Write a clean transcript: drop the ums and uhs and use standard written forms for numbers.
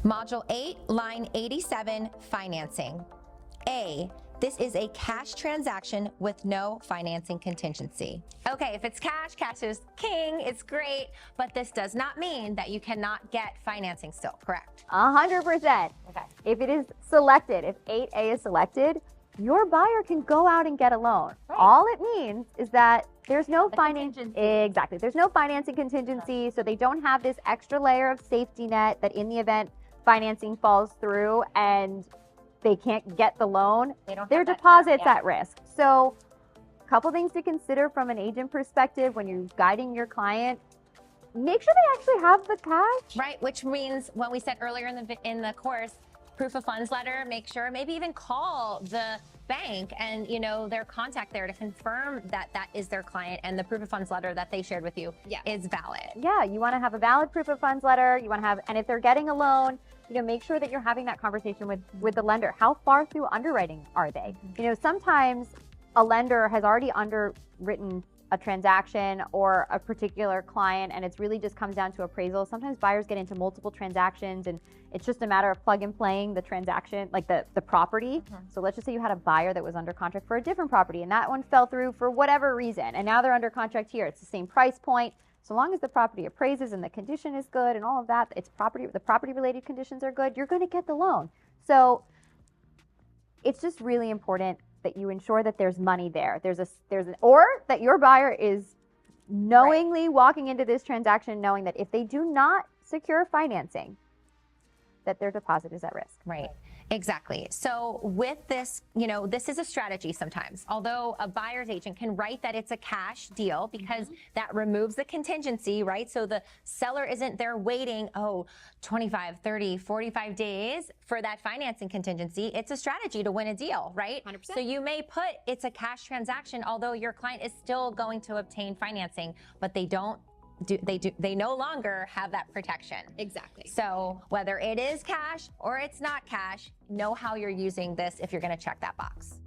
Module 8, line 87, financing. A, this is a cash transaction with no financing contingency. Okay, if it's cash, cash is king, it's great, but this does not mean that you cannot get financing still, correct? 100%. Okay. If it is selected, if 8A is selected, your buyer can go out and get a loan. Right. All it means is that there's no financing. Exactly. There's no financing contingency, so they don't have this extra layer of safety net that in the event financing falls through and they can't get the loan, their deposit's at risk. So a couple things to consider from an agent perspective when you're guiding your client. Make sure they actually have the cash. Right, which means what we said earlier in the course, proof of funds letter, make sure, maybe even call the bank and their contact there to confirm that that is their client and the proof of funds letter that they shared with you is valid. Yeah, you want to have a valid proof of funds letter. You want to have, and if they're getting a loan, make sure that you're having that conversation with the lender. How far through underwriting are they? Sometimes a lender has already underwritten a transaction or a particular client, and it's really just comes down to appraisal. Sometimes buyers get into multiple transactions, and it's just a matter of plug and playing the transaction, like the property. So let's just say you had a buyer that was under contract for a different property, and that one fell through for whatever reason, and now they're under contract here. It's the same price point. So long as the property appraises and the condition is good and all of that, the property related conditions are good, you're going to get the loan. So it's just really important that you ensure that there's money there. Or that your buyer is knowingly walking into this transaction knowing that if they do not secure financing, that their deposit is at risk. Right. Exactly. So with this, this is a strategy sometimes. Although a buyer's agent can write that it's a cash deal because that removes the contingency, right? So the seller isn't there waiting, 25, 30, 45 days for that financing contingency. It's a strategy to win a deal, right? 100%. So you may put it's a cash transaction, although your client is still going to obtain financing, but they no longer have that protection. Exactly. So whether it is cash or it's not cash, know how you're using this if you're going to check that box.